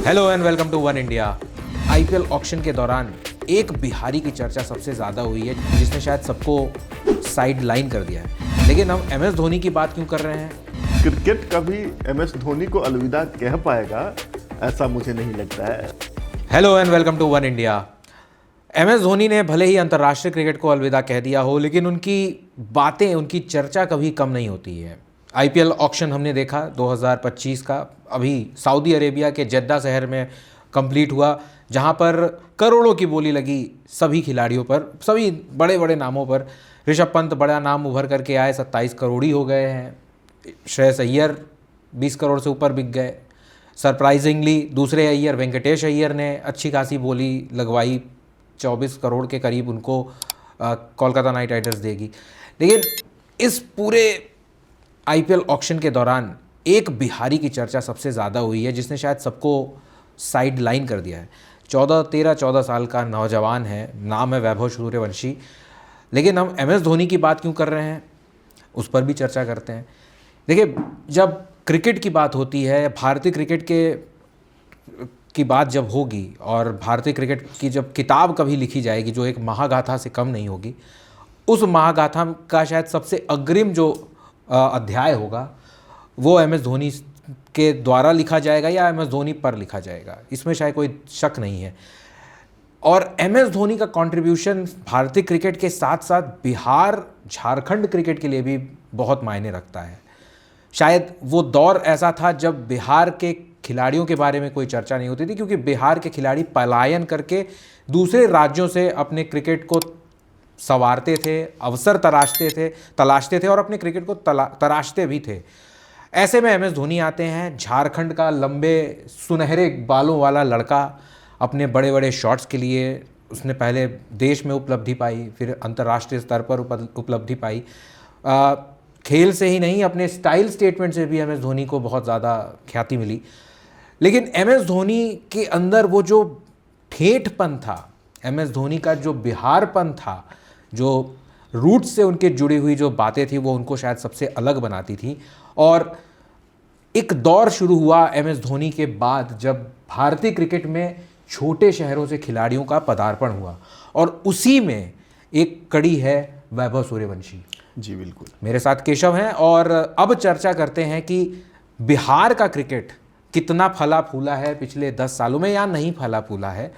Hello and welcome to one India. IPL auction के दौरान एक बिहारी की चर्चा सबसे ज़्यादा हुई है जिसने शायद सबको साइड लाइन कर दिया है। लेकिन हम एमएस धोनी की बात क्यों कर रहे हैं? क्रिकेट कभी एमएस धोनी को अलविदा कह पाएगा ऐसा मुझे नहीं लगता है। Hello and welcome to one India. MS Dhoni ने भले ही अंतर्राष्ट्रीय क्रिकेट को अलविदा कह दिया हो, लेकिन उनकी बातें, उनकी चर्चा कभी कम नहीं होती है। आईपीएल ऑक्शन हमने देखा 2025 का, अभी सऊदी अरेबिया के जेद्दा शहर में कंप्लीट हुआ, जहां पर करोड़ों की बोली लगी सभी खिलाड़ियों पर, सभी बड़े बड़े नामों पर। ऋषभ पंत बड़ा नाम उभर करके आए, 27 करोड़ ही हो गए हैं। श्रेयस अय्यर 20 करोड़ से ऊपर बिक गए। सरप्राइजिंगली दूसरे अय्यर, वेंकटेश अय्यर ने अच्छी खासी बोली लगवाई, 24 करोड़ के करीब उनको कोलकाता नाइट राइडर्स देगी। लेकिन इस पूरे आईपीएल ऑक्शन के दौरान एक बिहारी की चर्चा सबसे ज़्यादा हुई है जिसने शायद सबको साइड लाइन कर दिया है। 14 साल का नौजवान है, नाम है वैभव सूर्यवंशी। लेकिन हम एमएस धोनी की बात क्यों कर रहे हैं, उस पर भी चर्चा करते हैं। देखिए, जब क्रिकेट की बात होती है, भारतीय क्रिकेट की बात जब होगी और भारतीय क्रिकेट की जब किताब कभी लिखी जाएगी जो एक महागाथा से कम नहीं होगी, उस महागाथा का शायद सबसे अग्रिम जो अध्याय होगा वो एमएस धोनी के द्वारा लिखा जाएगा या एमएस धोनी पर लिखा जाएगा, इसमें शायद कोई शक नहीं है। और एमएस धोनी का कंट्रीब्यूशन भारतीय क्रिकेट के साथ साथ बिहार, झारखंड क्रिकेट के लिए भी बहुत मायने रखता है। शायद वो दौर ऐसा था जब बिहार के खिलाड़ियों के बारे में कोई चर्चा नहीं होती थी, क्योंकि बिहार के खिलाड़ी पलायन करके दूसरे राज्यों से अपने क्रिकेट को संवारते थे, अवसर तलाशते थे और अपने क्रिकेट को तराशते भी थे। ऐसे में एमएस धोनी आते हैं, झारखंड का लंबे सुनहरे बालों वाला लड़का, अपने बड़े बड़े शॉट्स के लिए उसने पहले देश में उपलब्धि पाई, फिर अंतर्राष्ट्रीय स्तर पर उपलब्धि पाई। खेल से ही नहीं, अपने स्टाइल स्टेटमेंट से भी एमएस धोनी को बहुत ज़्यादा ख्याति मिली। लेकिन एमएस धोनी के अंदर वो जो ठेठपन था, एमएस धोनी का जो बिहारपन था, जो रूट से उनके जुड़ी हुई जो बातें थी, वो उनको शायद सबसे अलग बनाती थी। और एक दौर शुरू हुआ एमएस धोनी के बाद जब भारतीय क्रिकेट में छोटे शहरों से खिलाड़ियों का पदार्पण हुआ, और उसी में एक कड़ी है वैभव सूर्यवंशी। जी बिल्कुल, मेरे साथ केशव हैं और अब चर्चा करते हैं कि बिहार का क्रिकेट कितना फला फूला है पिछले 10 सालों में या नहीं फला फूला है,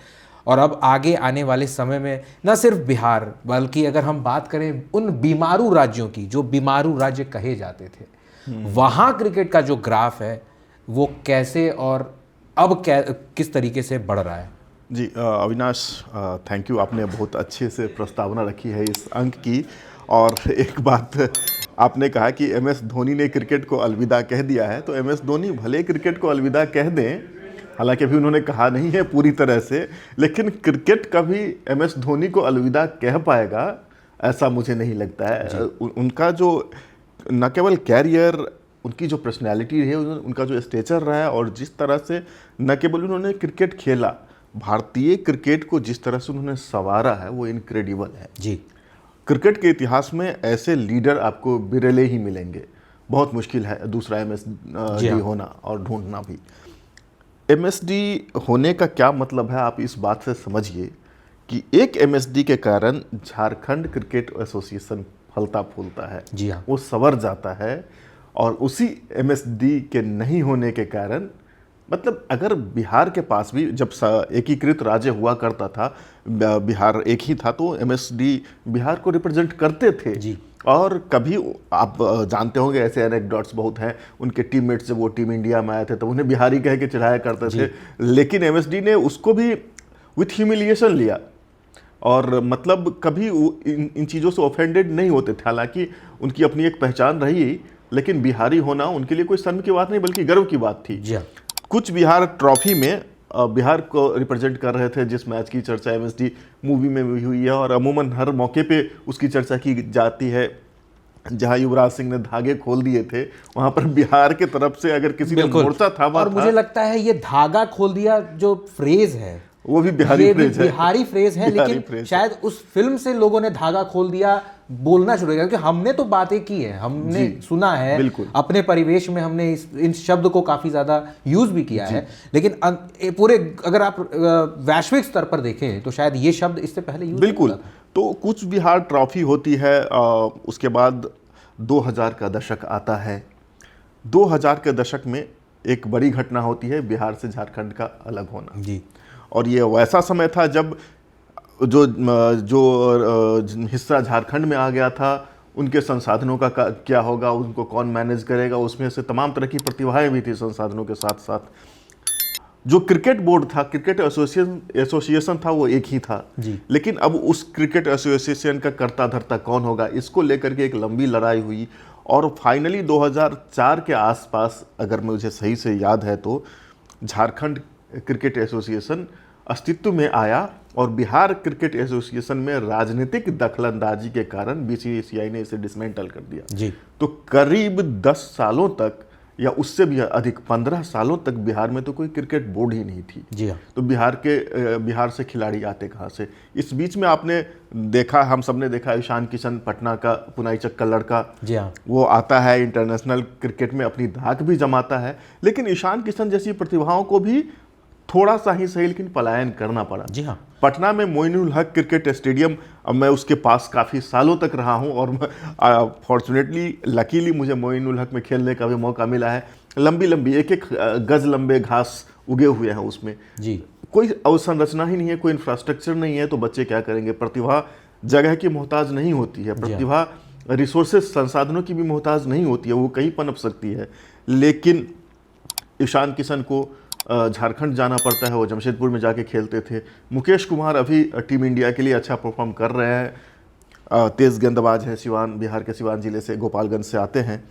और अब आगे आने वाले समय में न सिर्फ बिहार बल्कि अगर हम बात करें उन बीमारू राज्यों की जो बीमारू राज्य कहे जाते थे, वहाँ क्रिकेट का जो ग्राफ है वो कैसे और अब किस तरीके से बढ़ रहा है। जी अविनाश, थैंक यू, आपने बहुत अच्छे से प्रस्तावना रखी है इस अंक की। और एक बात आपने कहा कि एमएस धोनी ने क्रिकेट को अलविदा कह दिया है, तो एमएस धोनी भले क्रिकेट को अलविदा कह दें, हालांकि अभी उन्होंने कहा नहीं है पूरी तरह से, लेकिन क्रिकेट कभी एमएस धोनी को अलविदा कह पाएगा ऐसा मुझे नहीं लगता है। उनका जो न केवल कैरियर, उनकी जो पर्सनैलिटी है, उनका जो स्टेचर रहा है, और जिस तरह से न केवल उन्होंने क्रिकेट खेला, भारतीय क्रिकेट को जिस तरह से उन्होंने संवारा है वो इनक्रेडिबल है। जी, क्रिकेट के इतिहास में ऐसे लीडर आपको बिरले ही मिलेंगे, बहुत मुश्किल है दूसरा एमएस डी होना और ढूंढना भी। एमएसडी होने का क्या मतलब है, आप इस बात से समझिए कि एक एमएसडी के कारण झारखंड क्रिकेट एसोसिएशन फलता फूलता है। जी हाँ, वो संवर जाता है। और उसी एमएसडी के नहीं होने के कारण, मतलब अगर बिहार के पास भी जब एकीकृत राज्य हुआ करता था, बिहार एक ही था, तो एमएसडी बिहार को रिप्रेजेंट करते थे। जी, और कभी आप जानते होंगे ऐसे एनेक्डोट्स बहुत हैं, उनके टीममेट्स जब वो टीम इंडिया में आए थे तो उन्हें बिहारी कह के चढ़ाया करते थे, लेकिन एमएसडी ने उसको भी विथ ह्यूमिलिएशन लिया और मतलब कभी इन चीज़ों से ऑफेंडेड नहीं होते थे। हालांकि उनकी अपनी एक पहचान रही, लेकिन बिहारी होना उनके लिए कोई शर्म की बात नहीं बल्कि गर्व की बात थी। कुछ बिहार ट्रॉफी में बिहार को रिप्रेजेंट कर रहे थे, जिस मैच की चर्चा एमएसडी मूवी में भी हुई है और अमूमन हर मौके पे उसकी चर्चा की जाती है। जहां युवराज सिंह ने धागे खोल दिए थे, वहां पर बिहार के तरफ से अगर किसी ने मोर्चा थामा और मुझे लगता है ये धागा खोल दिया जो फ्रेज है वो भी बिहारी फ्रेज है, लेकिन शायद उस फिल्म से लोगों ने धागा खोल दिया बोलना शुरू किया, क्योंकि हमने तो बातें की है, हमने सुना है, बिल्कुल। अपने परिवेश में हमने इन शब्द को काफी ज्यादा यूज भी किया है, लेकिन पूरे अगर आप वैश्विक स्तर पर देखें तो शायद ये शब्द इससे पहले यूज बिल्कुल। तो कूच बिहार ट्रॉफी होती है, उसके बाद 2000 का दशक आता है। 2000 के दशक में एक बड़ी घटना होती है, बिहार से झारखंड का अलग होना जी। और ये वैसा समय था जब जो हिस्सा झारखंड में आ गया था, उनके संसाधनों का क्या होगा, उनको कौन मैनेज करेगा, उसमें से तमाम तरह की प्रतिभाएं भी थी संसाधनों के साथ साथ। जो क्रिकेट बोर्ड था, क्रिकेट एसोसिएशन था, वो एक ही था जी। लेकिन अब उस क्रिकेट एसोसिएशन का कर्ता धर्ता कौन होगा, इसको लेकर के एक लंबी लड़ाई हुई और फाइनली 2004 के आसपास, अगर मुझे सही से याद है तो, झारखंड क्रिकेट एसोसिएशन अस्तित्व में आया और बिहार क्रिकेट एसोसिएशन में राजनीतिक दखलंदाजी के कारण बीसीसीआई ने इसे डिसमेंटल कर दिया। जी। तो करीब 10 सालों तक या उससे भी अधिक 15 सालों तक बिहार में तो कोई क्रिकेट बोर्ड ही नहीं थी। जी हाँ। तो बिहार से खिलाड़ी आते कहाँ से? इस बीच में आपने देखा, हम सब ने देखा, ईशान किशन, पटना का पुनाईचक का लड़का, जी हाँ, वो आता है इंटरनेशनल क्रिकेट में अपनी धाक भी जमाता है, लेकिन ईशान किशन जैसी प्रतिभाओं को भी थोड़ा सा ही सही लेकिन पलायन करना पड़ा। जी हाँ। पटना में मोइनुल हक क्रिकेट स्टेडियम, अब मैं उसके पास काफ़ी सालों तक रहा हूं और फॉर्चुनेटली लकीली मुझे मोइनुल हक में खेलने का भी मौका मिला है। लंबी लंबी एक एक गज लंबे घास उगे हुए हैं उसमें जी। कोई अवसंरचना ही नहीं है, कोई इंफ्रास्ट्रक्चर नहीं है, तो बच्चे क्या करेंगे? प्रतिभा जगह की मोहताज नहीं होती है, प्रतिभा रिसोर्सेज संसाधनों की भी मोहताज नहीं होती है, वो कहीं पनप सकती है। लेकिन ईशान किशन को झारखंड जाना पड़ता है, वो जमशेदपुर में जाके खेलते थे। मुकेश कुमार अभी टीम इंडिया के लिए अच्छा परफॉर्म कर रहे हैं, तेज़ गेंदबाज है, बिहार के सिवान जिले से, गोपालगंज से आते हैं।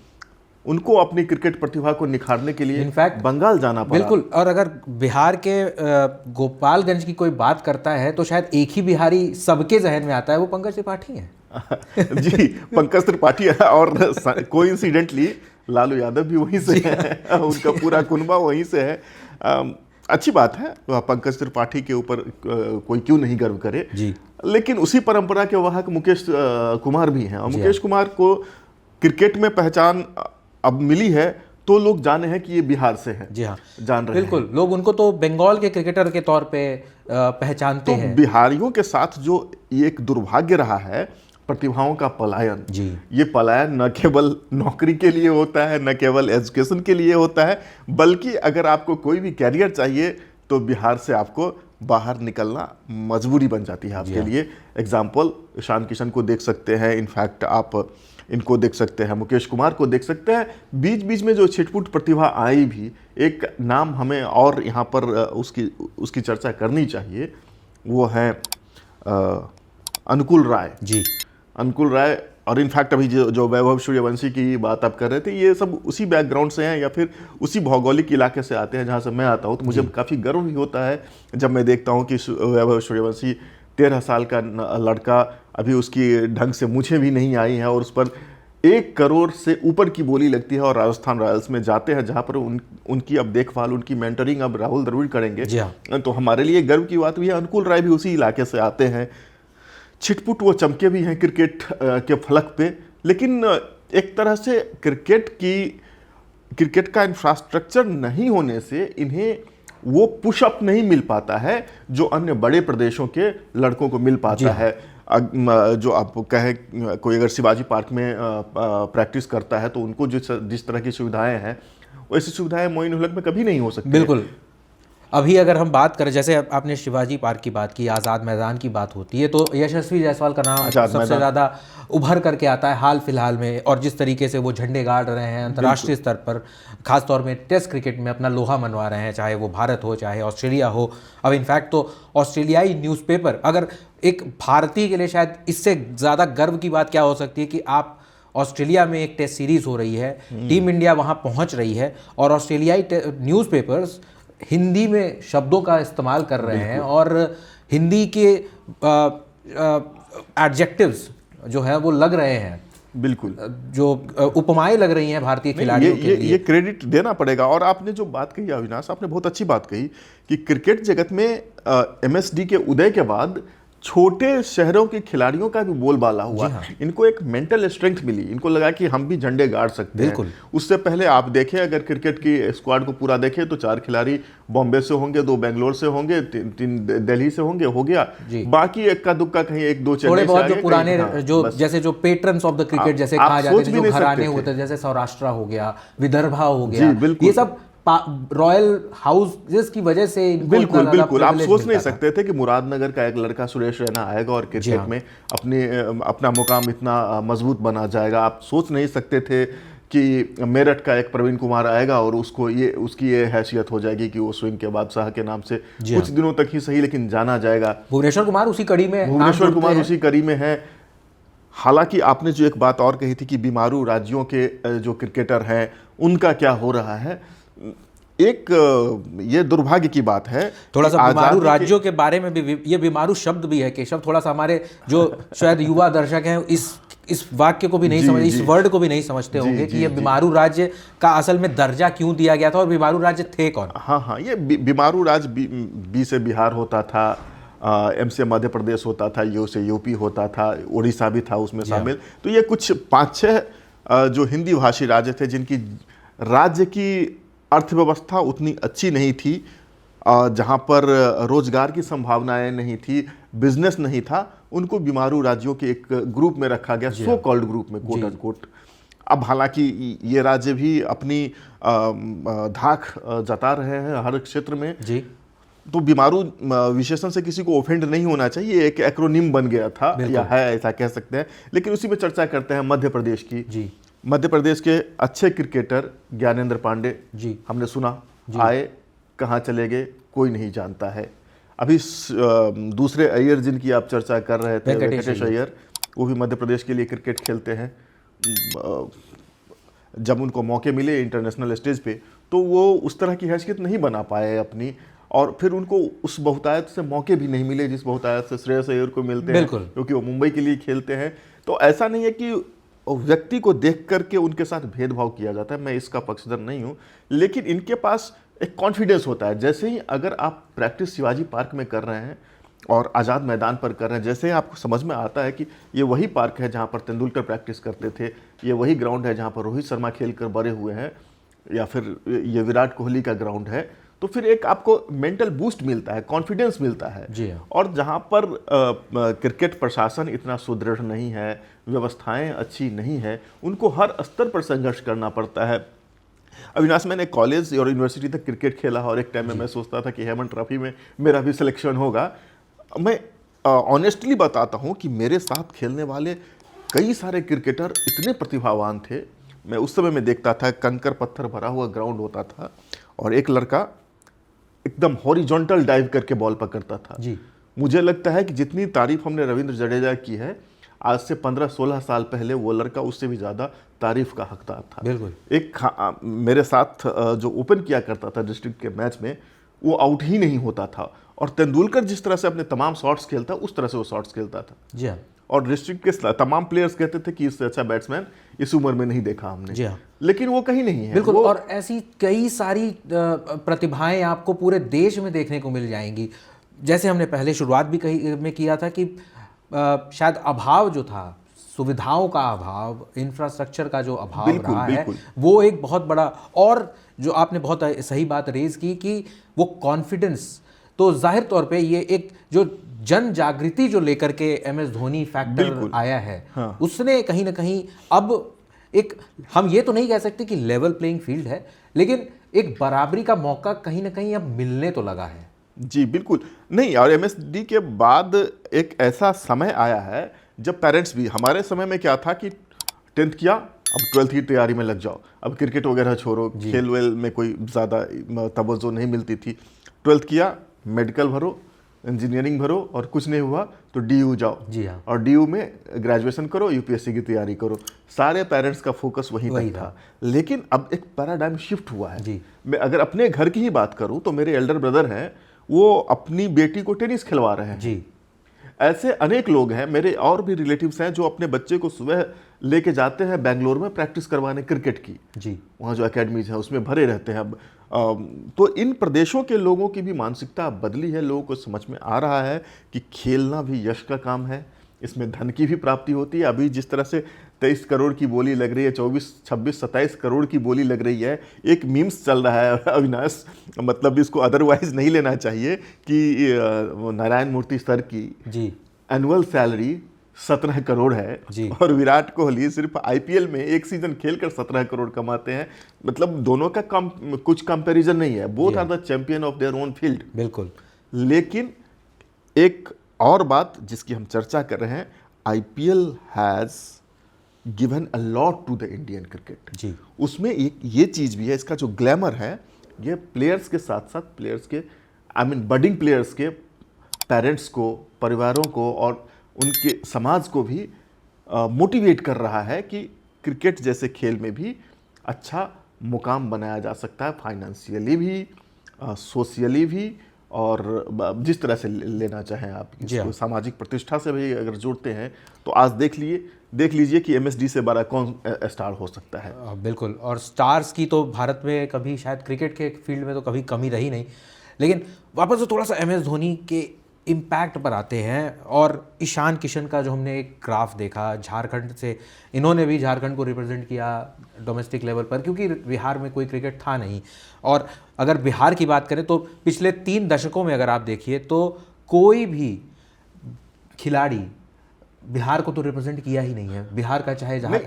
उनको अपनी क्रिकेट प्रतिभा को निखारने के लिए इनफैक्ट बंगाल जाना पड़ा। बिल्कुल। और अगर बिहार के गोपालगंज की कोई बात करता है तो शायद एक ही बिहारी सबके जहन में आता है, वो पंकज त्रिपाठी है। जी, पंकज त्रिपाठी है और कोइंसिडेंटली लालू यादव भी वहीं से है, उनका पूरा कुनबा वहीं से है। अच्छी बात है, पंकज त्रिपाठी के ऊपर कोई क्यों नहीं गर्व करे जी। लेकिन उसी परंपरा के वाहक मुकेश कुमार भी हैं और मुकेश कुमार को क्रिकेट में पहचान अब मिली है तो लोग जाने हैं कि ये बिहार से हैं। जी हाँ, जान रहे हैं। बिल्कुल। लोग उनको तो बंगाल के क्रिकेटर के तौर पे पहचानते तो हैं। बिहारियों के साथ जो एक दुर्भाग्य रहा है, प्रतिभाओं का पलायन, जी। ये पलायन न केवल नौकरी के लिए होता है, न केवल एजुकेशन के लिए होता है, बल्कि अगर आपको कोई भी कैरियर चाहिए तो बिहार से आपको बाहर निकलना मजबूरी बन जाती है आपके लिए। एग्जाम्पल ईशान किशन को देख सकते हैं, इनफैक्ट आप इनको देख सकते हैं, मुकेश कुमार को देख सकते हैं। बीच बीच में जो छिटपुट प्रतिभा आई भी, एक नाम हमें और यहाँ पर उसकी चर्चा करनी चाहिए, वो है अनुकूल राय जी। अनुकूल राय। और इनफैक्ट अभी जो वैभव सूर्यवंशी की बात आप कर रहे थे, ये सब उसी बैकग्राउंड से हैं या फिर उसी भौगोलिक इलाके से आते हैं जहाँ से मैं आता हूँ। तो मुझे काफ़ी गर्व भी होता है जब मैं देखता हूँ कि वैभव सूर्यवंशी 13 साल का लड़का, अभी उसकी ढंग से मुझे भी नहीं आई है और उस पर 1 करोड़ से ऊपर की बोली लगती है और राजस्थान रॉयल्स में जाते हैं जहाँ पर उनकी अब देखभाल, उनकी मेंटरिंग अब राहुल द्रविड़ करेंगे। जी हाँ। तो हमारे लिए गर्व की बात भी है। अनुकूल राय भी उसी इलाके से आते हैं। छिटपुट वो चमके भी हैं क्रिकेट के फलक पे, लेकिन एक तरह से क्रिकेट का इंफ्रास्ट्रक्चर नहीं होने से इन्हें वो पुशअप नहीं मिल पाता है जो अन्य बड़े प्रदेशों के लड़कों को मिल पाता है। जो आप कहे, कोई अगर शिवाजी पार्क में प्रैक्टिस करता है तो उनको जिस तरह की सुविधाएं हैं, वैसी सुविधाएं मोइनुल हक में कभी नहीं हो सकती। बिल्कुल। अभी अगर हम बात करें, जैसे आपने शिवाजी पार्क की बात की, आज़ाद मैदान की बात होती है, तो यशस्वी जायसवाल का नाम सबसे ज़्यादा उभर करके आता है हाल फिलहाल में। और जिस तरीके से वो झंडे गाड़ रहे हैं अंतर्राष्ट्रीय स्तर पर, खासतौर में टेस्ट क्रिकेट में अपना लोहा मनवा रहे हैं, चाहे वो भारत हो चाहे ऑस्ट्रेलिया हो। अब इनफैक्ट तो ऑस्ट्रेलियाई न्यूज़पेपर, अगर एक भारतीय के लिए शायद इससे ज़्यादा गर्व की बात क्या हो सकती है कि आप ऑस्ट्रेलिया में एक टेस्ट सीरीज़ हो रही है, टीम इंडिया वहाँ पहुँच रही है और ऑस्ट्रेलियाई न्यूज़पेपर्स हिंदी में शब्दों का इस्तेमाल कर रहे हैं और हिंदी के एडजेक्टिव्स जो है वो लग रहे हैं, बिल्कुल, जो उपमाएं लग रही हैं भारतीय खिलाड़ियों के लिए। ये क्रेडिट देना पड़ेगा। और आपने जो बात कही अविनाश, आपने बहुत अच्छी बात कही कि क्रिकेट जगत में एमएसडी के उदय के बाद छोटे शहरों के खिलाड़ियों का भी बोलबाला हुआ। इनको एक मेंटल स्ट्रेंथ मिली, इनको लगा कि हम भी झंडे गाड़ सकते हैं। उससे पहले आप देखें, अगर क्रिकेट की स्क्वाड को पूरा देखें तो 4 खिलाड़ी बॉम्बे से होंगे, 2 बेंगलोर से होंगे, 3 दिल्ली से होंगे, हो गया। बाकी इक्का दुक्का कहीं 1-2 थोड़े बहुत जो पुराने जो जैसे जो पेट्रन्स ऑफ द क्रिकेट जैसे कहा जाते थे, जो घराने होते थे, जैसे सौराष्ट्र हो गया, विदर्भा हो गया, ये सब रॉयल हाउस की वजह से बिल्कुल आप सोच नहीं सकते थे कि मुरादनगर का एक लड़का सुरेश रैना आएगा और क्रिकेट में अपना मुकाम इतना मजबूत बना जाएगा। आप सोच नहीं सकते थे कि मेरठ का एक प्रवीण कुमार आएगा और उसकी ये हैसियत हो जाएगी कि वो स्विंग के बादशाह के नाम से कुछ दिनों तक ही सही लेकिन जाना जाएगा। भुवनेश्वर कुमार उसी कड़ी में है। हालांकि आपने जो एक बात और कही थी कि बीमारू राज्यों के जो क्रिकेटर हैं उनका क्या हो रहा है, एक ये दुर्भाग्य की बात है। थोड़ा सा बीमारू राज्यों के बारे में भी, ये बीमारू शब्द भी है केशव, थोड़ा सा हमारे जो शायद युवा दर्शक हैं इस वाक्य को भी नहीं समझ, इस वर्ड को भी नहीं समझते होंगे कि ये बीमारू राज्य का असल में दर्जा क्यों दिया गया था और बीमारू राज्य थे कौन। हाँ, ये बीमारू राज्य बी से बिहार होता था, एम से मध्य प्रदेश होता था, यू से यूपी होता था, उड़ीसा भी था उसमें शामिल। तो ये कुछ 5-6 जो हिंदी भाषी राज्य थे जिनकी राज्य की अर्थव्यवस्था उतनी अच्छी नहीं थी, जहाँ पर रोजगार की संभावनाएं नहीं थी, बिजनेस नहीं था, उनको बीमारू राज्यों के एक ग्रुप में रखा गया, सो कॉल्ड ग्रुप में, कोट अनकोट। अब हालांकि ये राज्य भी अपनी धाक जता रहे हैं हर क्षेत्र में जी। तो बीमारू विशेषण से किसी को ऑफेंड नहीं होना चाहिए, एक एक्रोनिम बन गया था या है, ऐसा कह सकते हैं। लेकिन उसी में चर्चा करते हैं मध्य प्रदेश की जी। मध्य प्रदेश के अच्छे क्रिकेटर ज्ञानेंद्र पांडे जी, हमने सुना आए, कहाँ चले गए कोई नहीं जानता है। अभी दूसरे अय्यर जिनकी आप चर्चा कर रहे थे, वेंकटेश अय्यर, वो भी मध्य प्रदेश के लिए क्रिकेट खेलते हैं। जब उनको मौके मिले इंटरनेशनल स्टेज पे तो वो उस तरह की हैसियत नहीं बना पाए अपनी, और फिर उनको उस बहुतायत से मौके भी नहीं मिले जिस बहुतायत से श्रेयस अय्यर को मिलते हैं, क्योंकि वो मुंबई के लिए खेलते हैं। तो ऐसा नहीं है कि व्यक्ति को देख करके उनके साथ भेदभाव किया जाता है, मैं इसका पक्षधर नहीं हूं, लेकिन इनके पास एक कॉन्फिडेंस होता है। जैसे ही अगर आप प्रैक्टिस शिवाजी पार्क में कर रहे हैं और आज़ाद मैदान पर कर रहे हैं, जैसे ही आपको समझ में आता है कि ये वही पार्क है जहां पर तेंदुलकर प्रैक्टिस करते थे, ये वही ग्राउंड है जहां पर रोहित शर्मा खेल कर बड़े हुए हैं, या फिर ये विराट कोहली का ग्राउंड है, तो फिर एक आपको मेंटल बूस्ट मिलता है, कॉन्फिडेंस मिलता है जी। और जहां पर क्रिकेट प्रशासन इतना सुदृढ़ नहीं है, व्यवस्थाएं अच्छी नहीं है, उनको हर स्तर पर संघर्ष करना पड़ता है। अविनाश, मैंने कॉलेज और यूनिवर्सिटी तक क्रिकेट खेला और एक टाइम में मैं सोचता था कि हेमन ट्रॉफी में मेरा भी सिलेक्शन होगा। मैं ऑनेस्टली बताता हूं कि मेरे साथ खेलने वाले कई सारे क्रिकेटर इतने प्रतिभावान थे। मैं उस समय में देखता था कंकर पत्थर भरा हुआ ग्राउंड होता था और एक लड़का एकदम हॉरिजॉन्टल डाइव करके बॉल पकड़ता था जी। मुझे लगता है कि जितनी तारीफ हमने रविंद्र जडेजा की है, आज से 15-16 साल पहले वो लड़का उससे भी ज़्यादा तारीफ का हकदार था। बिल्कुल। एक मेरे साथ जो ओपन किया करता था डिस्ट्रिक्ट के मैच में, वो आउट ही नहीं होता था, और तेंदुलकर जिस तरह से अपने तमाम शॉट्स खेलता उस तरह से वो शॉट्स खेलता था जी। और डिस्ट्रिक्ट के तमाम प्लेयर्स कहते थे कि इससे अच्छा बैट्समैन इस उम्र में नहीं देखा हमने जी। लेकिन वो कहीं नहीं है। बिल्कुल। और ऐसी कई सारी प्रतिभाएं आपको पूरे देश में देखने को मिल जाएंगी। जैसे हमने पहले शुरुआत भी में किया था कि शायद अभाव जो था, सुविधाओं का अभाव, इंफ्रास्ट्रक्चर का जो अभाव रहा है, वो एक बहुत बड़ा, और जो आपने बहुत सही बात रेज की कि वो कॉन्फिडेंस, तो जाहिर तौर पे ये एक जो जन जागृति जो लेकर के MS धोनी फैक्टर आया है, हाँ। उसने कहीं ना कहीं अब एक, हम ये तो नहीं कह सकते कि लेवल प्लेइंग फील्ड है, लेकिन एक बराबरी का मौका कहीं ना कहीं अब मिलने तो लगा है जी। बिल्कुल नहीं, और MSD के बाद एक ऐसा समय आया है जब पेरेंट्स भी, हमारे समय में क्या था कि 10th किया, अब 12th की तैयारी में लग जाओ, अब क्रिकेट वगैरह छोड़ो, खेल वेल में कोई ज़्यादा तवज्जो नहीं मिलती थी। 12th किया, मेडिकल भरो, इंजीनियरिंग भरो, और कुछ नहीं हुआ तो DU जाओ जी, हाँ। और DU में ग्रेजुएशन करो, UPSC की तैयारी करो। सारे पेरेंट्स का फोकस वहीं तक था। लेकिन अब एक पैराडाइम शिफ्ट हुआ है जी। मैं अगर अपने घर की ही बात करूं तो मेरे एल्डर ब्रदर हैं, वो अपनी बेटी को टेनिस खिलवा रहे हैं जी। ऐसे अनेक लोग हैं, मेरे और भी रिलेटिव्स हैं, जो अपने बच्चे को सुबह लेके जाते हैं बेंगलोर में प्रैक्टिस करवाने क्रिकेट की जी। वहाँ जो एकेडमीज हैं उसमें भरे रहते हैं। अब तो इन प्रदेशों के लोगों की भी मानसिकता बदली है। लोगों को समझ में आ रहा है कि खेलना भी यश का काम है, इसमें धन की भी प्राप्ति होती है। अभी जिस तरह से 23 करोड़ की बोली लग रही है, 24, 26, 27 करोड़ की बोली लग रही है, एक मीम्स चल रहा है अविनाश, मतलब इसको अदरवाइज नहीं लेना चाहिए कि नारायण मूर्ति सर की जी एनुअल सैलरी 17 करोड़ है जी। और विराट कोहली सिर्फ आईपीएल में एक सीजन खेलकर 17 करोड़ कमाते हैं। मतलब दोनों का कुछ कंपैरिजन नहीं है, both are the champion of their own field. बिल्कुल। लेकिन एक और बात जिसकी हम चर्चा कर रहे हैं, IPL has given a lot to the Indian cricket. जी। उसमें एक ये चीज भी है, इसका जो ग्लैमर है, ये प्लेयर्स के साथ साथ प्लेयर्स के बडिंग प्लेयर्स के पेरेंट्स को, परिवारों को और उनके समाज को भी मोटिवेट कर रहा है कि क्रिकेट जैसे खेल में भी अच्छा मुकाम बनाया जा सकता है, फाइनेंशियली भी, सोशली भी, और जिस तरह से लेना चाहें आप, इसको सामाजिक प्रतिष्ठा से भी अगर जोड़ते हैं तो आज देख लीजिए कि एमएसडी से बड़ा कौन स्टार हो सकता है। बिल्कुल। और स्टार्स की तो भारत में कभी शायद क्रिकेट के फील्ड में तो कभी कमी रही नहीं। लेकिन वापस से थोड़ा सा एमएस धोनी के इम्पैक्ट पर आते हैं, और ईशान किशन का जो हमने एक ग्राफ देखा, झारखंड से, इन्होंने भी झारखंड को रिप्रेजेंट किया डोमेस्टिक लेवल पर, क्योंकि बिहार में कोई क्रिकेट था नहीं। और अगर बिहार की बात करें तो पिछले 3 दशकों में अगर आप देखिए तो कोई भी खिलाड़ी बिहार को तो रिप्रेजेंट किया ही नहीं है। बिहार का चाहे जहाँ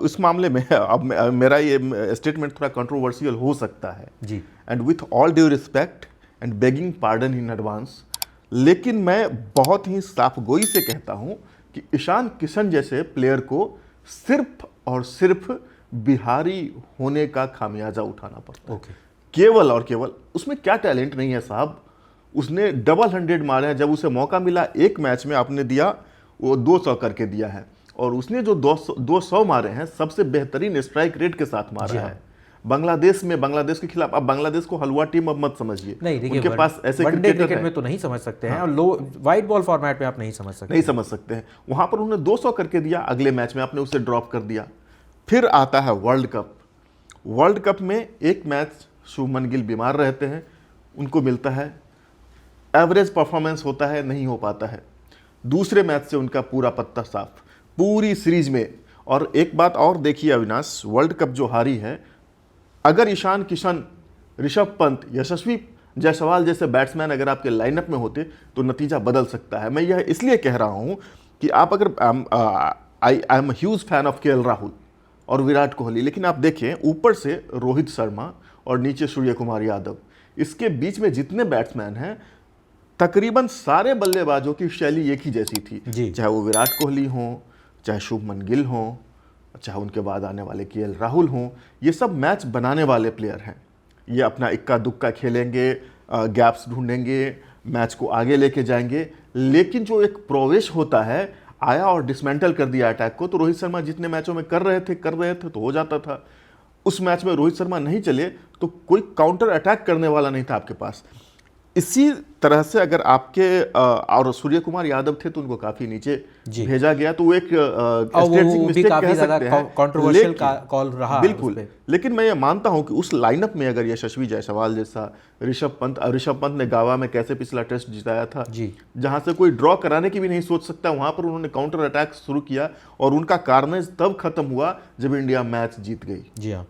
इस मामले में अब मेरा ये स्टेटमेंट थोड़ा कंट्रोवर्शियल हो सकता है जी, and with all due respect and begging pardon in advance, लेकिन मैं बहुत ही साफगोई से कहता हूं कि ईशान किशन जैसे प्लेयर को सिर्फ और सिर्फ बिहारी होने का खामियाजा उठाना पड़ता है। केवल और केवल उसमें क्या टैलेंट नहीं है साहब, उसने डबल 100 मारे हैं। जब उसे मौका मिला एक मैच में, आपने दिया, वो 200 करके दिया है, और उसने जो 200 मारे हैं सबसे बेहतरीन स्ट्राइक रेट के साथ मारा है। बांग्लादेश के खिलाफ, अब बांग्लादेश को हलवा टीम अब मत समझिए, नहीं देखिए, उनके पास ऐसे क्रिकेट में तो नहीं समझ सकते हैं, और लो वाइट बॉल फॉर्मेट में आप नहीं समझ सकते हैं। वहां पर उन्होंने 200 करके दिया, अगले मैच में आपने उसे ड्रॉप कर दिया। फिर आता है वर्ल्ड कप में एक मैच शुभमन गिल बीमार रहते हैं, उनको मिलता है, एवरेज परफॉर्मेंस होता है, नहीं हो पाता है। दूसरे मैच से उनका पूरा पत्ता साफ, पूरी सीरीज में। और एक बात और देखिए अविनाश, वर्ल्ड कप जो हारी है, अगर ईशान किशन, ऋषभ पंत, यशस्वी जायसवाल जैसे बैट्समैन अगर आपके लाइनअप में होते तो नतीजा बदल सकता है। मैं यह इसलिए कह रहा हूं कि आप अगर I am huge fan of KL Rahul और विराट कोहली, लेकिन आप देखें ऊपर से रोहित शर्मा और नीचे सूर्य कुमार यादव, इसके बीच में जितने बैट्समैन हैं तकरीबन सारे बल्लेबाजों की शैली एक ही जैसी थी, चाहे वो विराट कोहली हो, चाहे शुभमन गिल हो, चाहे उनके बाद आने वाले केएल राहुल हों। ये सब मैच बनाने वाले प्लेयर हैं, ये अपना इक्का दुक्का खेलेंगे, गैप्स ढूंढेंगे, मैच को आगे लेके जाएंगे। लेकिन जो एक प्रोवेश होता है, आया और डिसमेंटल कर दिया अटैक को, तो रोहित शर्मा जितने मैचों में कर रहे थे तो हो जाता था। उस मैच में रोहित शर्मा नहीं चले तो कोई काउंटर अटैक करने वाला नहीं था आपके पास। इसी तरह से अगर आपके और सूर्य कुमार यादव थे तो उनको काफी नीचे भेजा गया, तो वो एक स्ट्रेटजिक मिस्टेक कह सकते हैं, कंट्रोवर्शियल कॉल रहा बिल्कुल। लेकिन मैं ये मानता हूं कि उस लाइनअप में अगर यशस्वी जायसवाल जैसा, ऋषभ पंत ने गावा में कैसे पिछला टेस्ट जिताया था, जहां से कोई ड्रॉ कराने की भी नहीं सोच सकता, वहां पर उन्होंने काउंटर अटैक शुरू किया और उनका कार्नेज तब खत्म हुआ जब इंडिया मैच जीत गई। जी हाँ।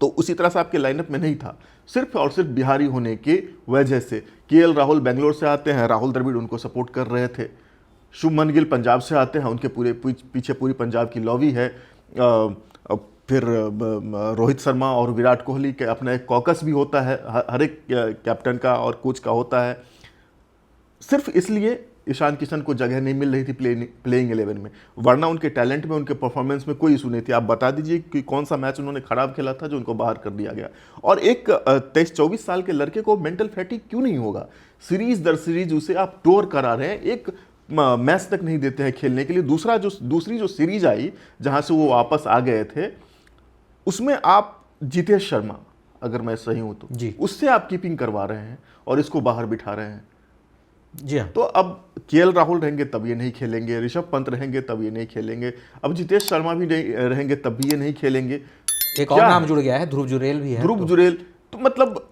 तो उसी तरह से आपके लाइनअप में नहीं था, सिर्फ और सिर्फ बिहारी होने की वजह से। केएल राहुल बेंगलोर से आते हैं, राहुल द्रविड़ उनको सपोर्ट कर रहे थे। शुभमन गिल पंजाब से आते हैं, उनके पीछे पूरी पंजाब की लॉबी है। फिर रोहित शर्मा और विराट कोहली के अपना एक कॉकस भी होता है, हर एक कैप्टन का और कोच का होता है। सिर्फ इसलिए ईशान किशन को जगह नहीं मिल रही थी प्लेइंग 11 में, वरना उनके टैलेंट में, उनके परफॉर्मेंस में कोई इशू नहीं थी। आप बता दीजिए कि कौन सा मैच उन्होंने खराब खेला था जो उनको बाहर कर दिया गया। और एक 23-24 साल के लड़के को मेंटल फैटिग क्यों नहीं होगा? सीरीज दर सीरीज उसे आप टोर करा रहे हैं, एक मैच तक नहीं देते हैं खेलने के लिए। दूसरी जो सीरीज आई जहां से वो वापस आ गए थे, उसमें आप जितेश शर्मा, अगर मैं सही हूं तो, उससे आप कीपिंग करवा रहे हैं और इसको बाहर बिठा रहे हैं। जी हाँ। तो अब केएल राहुल रहेंगे तब ये नहीं खेलेंगे, ऋषभ पंत रहेंगे तब ये नहीं खेलेंगे, अब जितेश शर्मा भी रहेंगे तब भी ये नहीं खेलेंगे। एक और नाम जुड़ गया है, ध्रुव जुरेल भी है। ध्रुव जुरेल, तो मतलब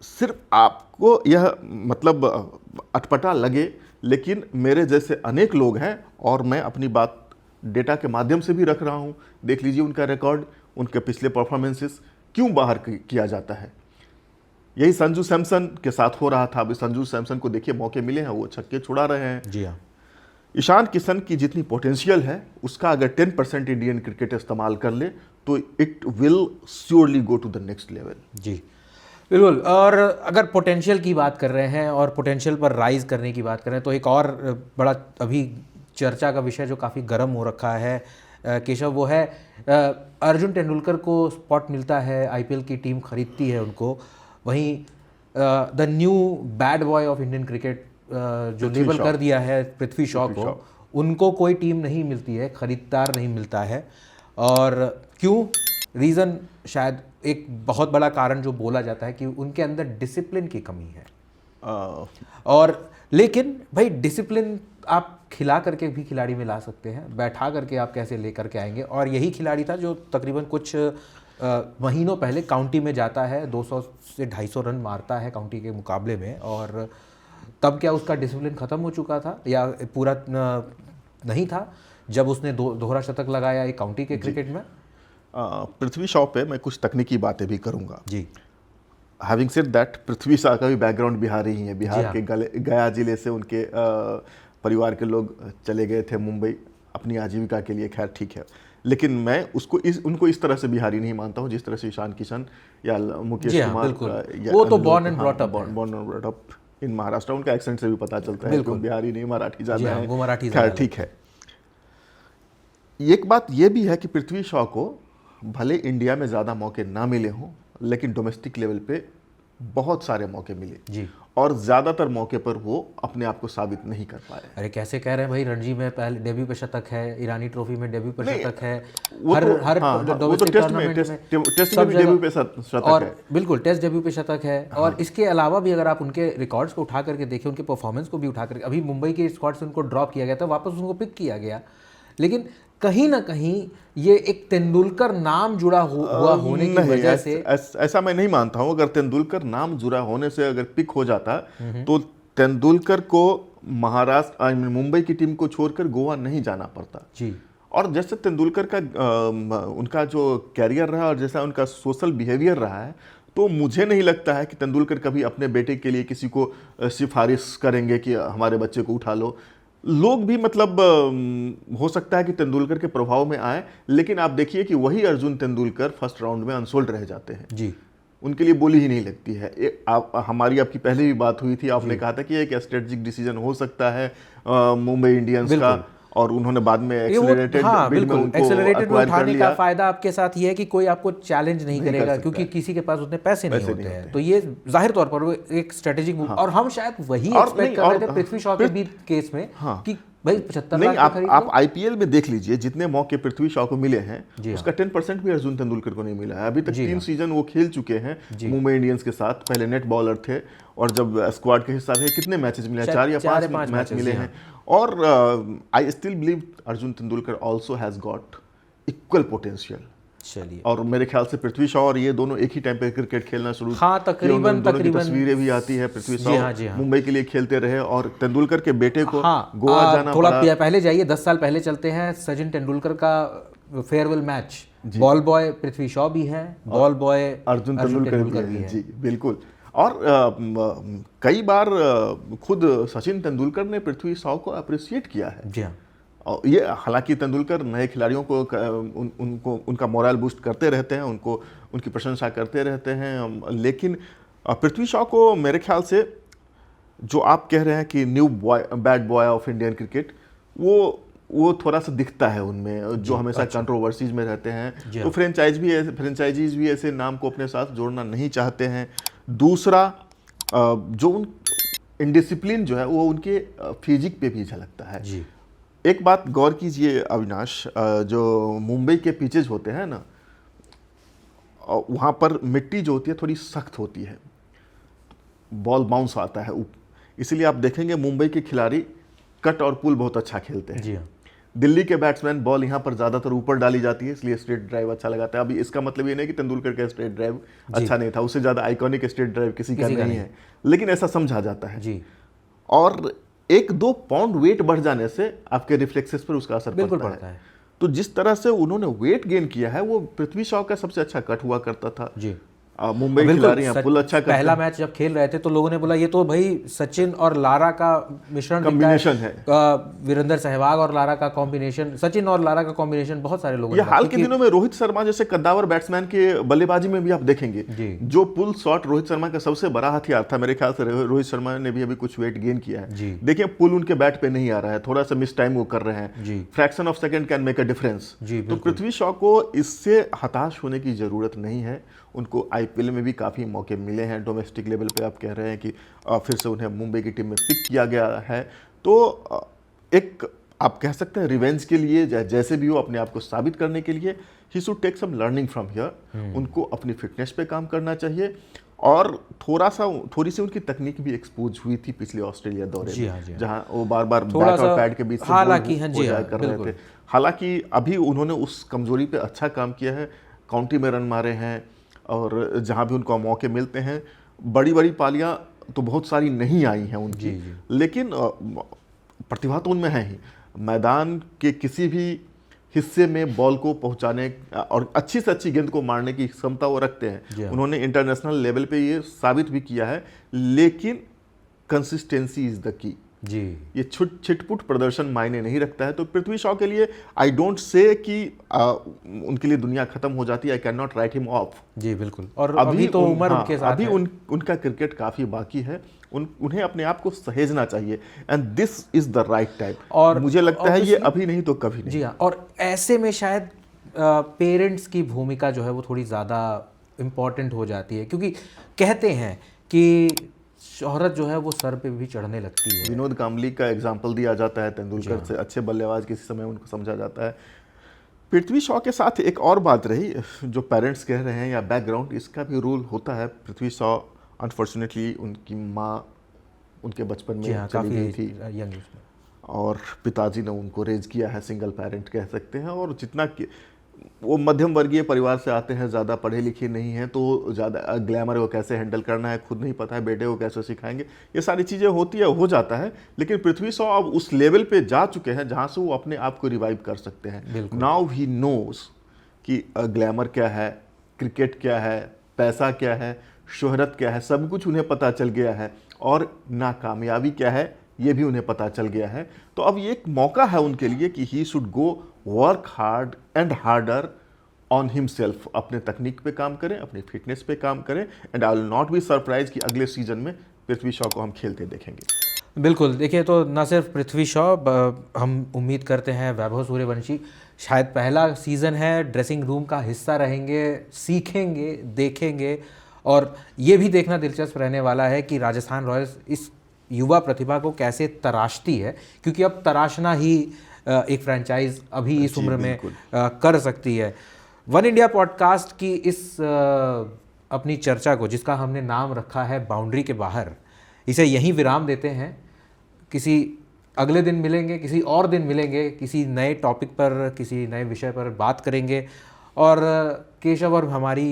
सिर्फ आपको यह मतलब अटपटा लगे, लेकिन मेरे जैसे अनेक लोग हैं और मैं अपनी बात डेटा के माध्यम से भी रख रहा हूं। देख लीजिए उनका रिकॉर्ड, उनके पिछले परफॉर्मेंसेस क्यों बाहर किया जाता है। यही संजू सैमसन के साथ हो रहा था। अभी संजू सैमसन को देखिए मौके मिले हैं, वो छक्के छुड़ा रहे हैं। जी हाँ। ईशान किशन की जितनी पोटेंशियल है उसका अगर 10% इंडियन क्रिकेट इस्तेमाल कर ले तो it will surely go to the next level. जी बिल्कुल। और अगर पोटेंशियल की बात कर रहे हैं और पोटेंशियल पर राइज करने की बात कर रहे हैं तो एक और बड़ा अभी चर्चा का विषय जो काफ़ी गर्म हो रखा है केशव, वो है अर्जुन तेंदुलकर को स्पॉट मिलता है, आईपीएल की टीम खरीदती है उनको। वहीं the new bad boy of Indian cricket जो लेबल कर दिया है पृथ्वी शॉ को, उनको कोई टीम नहीं मिलती है, खरीदार नहीं मिलता है। और क्यों? रीज़न शायद एक बहुत बड़ा कारण जो बोला जाता है कि उनके अंदर डिसिप्लिन की कमी है। और लेकिन भाई डिसिप्लिन आप खिला करके भी खिलाड़ी में ला सकते हैं, बैठा करके आप कैसे लेकर के आएंगे। और यही खिलाड़ी था जो तकरीबन कुछ महीनों पहले काउंटी में जाता है, 200 से 250 रन मारता है काउंटी के मुकाबले में। और तब क्या उसका डिसिप्लिन ख़त्म हो चुका था या पूरा नहीं था जब उसने दोहरा शतक लगाया एक काउंटी के क्रिकेट में? पृथ्वी शॉ पे मैं कुछ तकनीकी बातें भी करूंगा जी। Having said that, Prithvi Shaw का भी बैकग्राउंड बिहारी ही है। बिहार के गया जिले से उनके परिवार के लोग चले गए थे मुंबई अपनी आजीविका के लिए। खैर ठीक है, लेकिन मैं उनको इस तरह से बिहारी नहीं मानता हूँ जिस तरह से ईशान किशन या मुकेश कुमार। वो तो born and brought up in Maharashtra. उनका एक्सेंट से भी पता चलता है कि बिहारी नहीं, मराठी ज़्यादा है। वो मराठी। खैर ठीक है। एक बात यह भी है कि पृथ्वी शॉ को भले इंडिया में ज़्यादा मौके ना मिले हों, लेकिन डोमेस्टिक लेवल पे बहुत सारे मौके मिले जी। और ज़्यादातर मौके पर वो अपने आप को साबित नहीं कर पाए। अरे कैसे कह रहे हैं भाई, रणजी में पहले डेब्यू पे शतक है, ईरानी ट्रॉफी में डेब्यू पे शतक है, हर डोमेस्टिक टूर्नामेंट में सब डेब्यू पे शतक और है। बिल्कुल टेस्ट डेब्यू पे शतक है। और इसके अलावा भी अगर आप उनके रिकॉर्ड्स को उठा करके देखें, उनके परफॉर्मेंस को भी उठा करके, अभी मुंबई के स्क्वाड से उनको ड्रॉप किया गया था, वापस उनको पिक किया गया, लेकिन कहीं ना कहीं ये एक तेंदुलकर नाम जुड़ा हुआ होने की वजह से ऐसा मैं नहीं मानता हूं। अगर तेंदुलकर नाम जुड़ा होने से अगर पिक हो जाता तो तेंदुलकर को महाराष्ट्र मुंबई की टीम को छोड़कर गोवा नहीं जाना पड़ता जी। और जैसे तेंदुलकर का उनका जो कैरियर रहा और जैसा उनका सोशल बिहेवियर रहा है, तो मुझे नहीं लगता है कि तेंदुलकर कभी अपने बेटे के लिए किसी को सिफारिश करेंगे कि हमारे बच्चे को उठा लो। लोग भी मतलब हो सकता है कि तेंदुलकर के प्रभाव में आए, लेकिन आप देखिए कि वही अर्जुन तेंदुलकर फर्स्ट राउंड में अनसोल्ड रह जाते हैं जी। उनके लिए बोली ही नहीं लगती है। हमारी आपकी पहले भी बात हुई थी, आपने कहा था कि एक स्ट्रेटेजिक डिसीजन हो सकता है मुंबई इंडियंस का, और उन्होंने बाद में एक्सेलरेटेड बिड में उनको एक्वायर कर लिया। का फायदा आपके साथ ये है कि कोई आपको चैलेंज नहीं करेगा क्योंकि किसी के पास उतने पैसे नहीं होते हैं। तो ये जाहिर तौर पर वो एक स्ट्रेटेजिक मूव, और हम शायद वही एक्सपेक्ट कर रहे थे पृथ्वी शॉ के भी केस में कि भाई 75 नहीं, आप आईपीएल में देख लीजिए जितने मौके पृथ्वी शॉ को मिले हैं उसका 10% भी अर्जुन तेंदुलकर को नहीं मिला है। अभी तक 3 सीजन वो खेल चुके हैं मुंबई इंडियंस के साथ। पहले नेट बॉलर थे और जब स्क्वाड के हिसाब से कितने मैचेस मिले, 4 या 5 मैच मिले हैं। और I still believe Arjun Tendulkar also has got equal potential. चलिए, और मेरे ख्याल से पृथ्वी शॉ और ये दोनों एक ही टाइम पे क्रिकेट खेलना शुरू, तकरीबन तस्वीरें भी आती है। पृथ्वी शॉ मुंबई के लिए खेलते रहे और तेंदुलकर के बेटे को गोवा जाना थोड़ा पहले जाइए, 10 साल पहले चलते हैं। सचिन तेंदुलकर का farewell match, ball boy Prithvi Shaw भी है, बॉल बॉय अर्जुन तेंदुलकर भी है जी। बिल्कुल। और कई बार खुद सचिन तेंदुलकर ने पृथ्वी शॉ को अप्रिशिएट किया है जी। हाँ, और ये हालांकि तेंदुलकर नए खिलाड़ियों को उनको उनका मोरल बूस्ट करते रहते हैं, उनकी प्रशंसा करते रहते हैं, लेकिन पृथ्वी शॉ को मेरे ख्याल से जो आप कह रहे हैं कि new bad boy of Indian cricket, वो थोड़ा सा दिखता है उनमें, जो हमेशा कंट्रोवर्सीज में रहते हैं। तो फ्रेंचाइजीज भी ऐसे नाम को अपने साथ जोड़ना नहीं चाहते हैं। दूसरा, जो उन इनडिसिप्लिन जो है वो उनके फिजिक पे भी झलकता है जी। एक बात गौर कीजिए अविनाश, जो मुंबई के पिचेज होते हैं ना, वहाँ पर मिट्टी जो होती है थोड़ी सख्त होती है, बॉल बाउंस आता है। इसलिए आप देखेंगे मुंबई के खिलाड़ी कट और पुल बहुत अच्छा खेलते हैं जी। दिल्ली के बैट्समैन बॉल यहाँ पर ज़्यादातर ऊपर डाली जाती है, इसलिए स्ट्रेट ड्राइव अच्छा लगाता है। अभी इसका मतलब ये नहीं कि तेंदुलकर का स्ट्रेट ड्राइव अच्छा नहीं था, उससे ज़्यादा आइकॉनिक स्ट्रेट ड्राइव किसी का नहीं है, लेकिन ऐसा समझा जाता है जी। और 1-2 पाउंड वेट बढ़ जाने से आपके रिफ्लेक्सेस पर उसका असर पड़ता है। तो जिस तरह से उन्होंने वेट गेन किया है, वो पृथ्वी शॉ का सबसे अच्छा कट हुआ करता था जी। मुंबई खिलाड़ी हैं, पुल अच्छा करते हैं। पहला मैच जब खेल रहे थे तो लोगों ने बोला ये तो भाई सचिन और लारा का मिश्रण कॉम्बिनेशन है, वीरेंद्र सहवाग और लारा का कॉम्बिनेशन, सचिन और लारा का कॉम्बिनेशन बहुत सारे लोगों ये हाल के दिनों में रोहित शर्मा जैसे कद्दावर बैट्समैन के बल्लेबाजी में भी आप देखेंगे जो पुल शॉट रोहित शर्मा का सबसे बड़ा हथियार था। मेरे ख्याल से रोहित शर्मा ने भी अभी कुछ वेट गेन किया है। देखिए पुल उनके बैट पे नहीं आ रहा है, थोड़ा सा मिस टाइम वो कर रहे हैं, fraction of second can make a difference. तो पृथ्वी शॉ को इससे हताश होने की जरूरत नहीं है। उनको आईपीएल में भी काफ़ी मौके मिले हैं, डोमेस्टिक लेवल पे आप कह रहे हैं कि फिर से उन्हें मुंबई की टीम में पिक किया गया है, तो एक आप कह सकते हैं रिवेंज के लिए, जैसे भी हो अपने आप को साबित करने के लिए he should take some learning from here. उनको अपनी फिटनेस पे काम करना चाहिए और थोड़ी सी उनकी तकनीक भी एक्सपोज हुई थी पिछले ऑस्ट्रेलिया दौरे में, जहां वो बार बार बैट और पैड के बीच से कर रहे थे। हालांकि अभी उन्होंने उस कमजोरी पे अच्छा काम किया है, काउंटी में रन मारे हैं और जहां भी उनको मौके मिलते हैं, बड़ी बड़ी पालियां तो बहुत सारी नहीं आई हैं उनकी, लेकिन प्रतिभा तो उनमें है ही। मैदान के किसी भी हिस्से में बॉल को पहुंचाने और अच्छी से अच्छी गेंद को मारने की क्षमता वो रखते हैं। उन्होंने इंटरनेशनल लेवल पे ये साबित भी किया है, लेकिन कंसिस्टेंसी इज द की जी। ये छिटपुट प्रदर्शन मायने नहीं रखता है। तो पृथ्वी शॉ के लिए आई डोंट से कि उनके लिए दुनिया खत्म हो जाती है, I can not write him off जी। बिल्कुल। और अभी तो उम्र उनके साथ अभी उनका क्रिकेट काफी बाकी है, उन्हें अपने आप को सहेजना चाहिए and this is the right time. और मुझे लगता है ये अभी नहीं तो कभी नहीं। जी हाँ, और ऐसे में शायद पेरेंट्स की भूमिका जो है वो थोड़ी ज़्यादा इम्पॉर्टेंट हो जाती है, क्योंकि कहते हैं कि शोहरत जो है वो सर पे भी चढ़ने लगती है। विनोद कांबली का एग्जाम्पल दिया जाता है, तेंदुलकर से अच्छे बल्लेबाज किसी समय उनको समझा जाता है। पृथ्वी शॉ के साथ एक और बात रही, जो पेरेंट्स कह रहे हैं या बैकग्राउंड, इसका भी रोल होता है। पृथ्वी शॉ अनफॉर्चुनेटली उनकी माँ उनके बचपन में चली गई थी और पिताजी ने उनको रेज किया है, सिंगल पेरेंट कह सकते हैं। और जितना वो मध्यम वर्गीय परिवार से आते हैं, ज़्यादा पढ़े लिखे नहीं हैं, तो ज़्यादा ग्लैमर को कैसे हैंडल करना है खुद नहीं पता है, बेटे को कैसे सिखाएंगे, ये सारी चीज़ें होती है, हो जाता है। लेकिन पृथ्वी शॉ अब उस लेवल पे जा चुके हैं जहाँ से वो अपने आप को रिवाइव कर सकते हैं। नाउ ही नोज कि ग्लैमर क्या है, क्रिकेट क्या है, पैसा क्या है, शोहरत क्या है, सब कुछ उन्हें पता चल गया है और नाकामयाबी क्या है ये भी उन्हें पता चल गया है। तो अब ये एक मौका है उनके लिए कि he should go work hard and harder on himself, अपने तकनीक पे काम करें, अपनी फिटनेस पे काम करें and I will not be surprise कि अगले सीजन में पृथ्वी शॉ को हम खेलते देखेंगे। बिल्कुल। देखिए, तो न सिर्फ पृथ्वी शॉ, हम उम्मीद करते हैं वैभव सूर्यवंशी शायद पहला सीज़न है, ड्रेसिंग रूम का हिस्सा रहेंगे, सीखेंगे, देखेंगे। और ये भी देखना दिलचस्प रहने वाला है कि राजस्थान रॉयल्स इस युवा प्रतिभा को कैसे तराशती है, क्योंकि अब तराशना ही एक फ्रेंचाइज अभी इस उम्र में कर सकती है। वन इंडिया पॉडकास्ट की इस अपनी चर्चा को, जिसका हमने नाम रखा है बाउंड्री के बाहर, इसे यहीं विराम देते हैं। किसी अगले दिन मिलेंगे, किसी और दिन मिलेंगे, किसी नए टॉपिक पर, किसी नए विषय पर बात करेंगे। और केशव और हमारी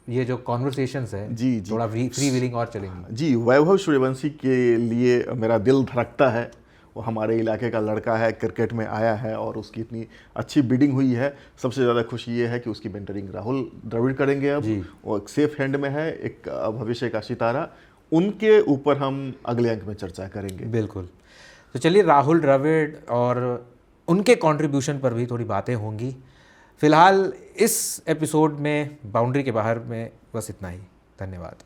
ये जो कॉन्वर्सेशंस है जी थोड़ा फ्री व्हीलिंग और चलेंगी जी। वैभव सूर्यवंशी के लिए मेरा दिल धड़कता है। वो हमारे इलाके का लड़का है, क्रिकेट में आया है और उसकी इतनी अच्छी बिडिंग हुई है। सबसे ज़्यादा खुशी ये है कि उसकी मेंटरिंग राहुल द्रविड़ करेंगे। अब वो एक सेफ हैंड में है, एक भविष्य का सितारा। उनके ऊपर हम अगले अंक में चर्चा करेंगे। बिल्कुल। तो चलिए, राहुल द्रविड़ और उनके कंट्रीब्यूशन पर भी थोड़ी बातें होंगी। फिलहाल इस एपिसोड में बाउंड्री के बाहर में बस इतना ही। धन्यवाद।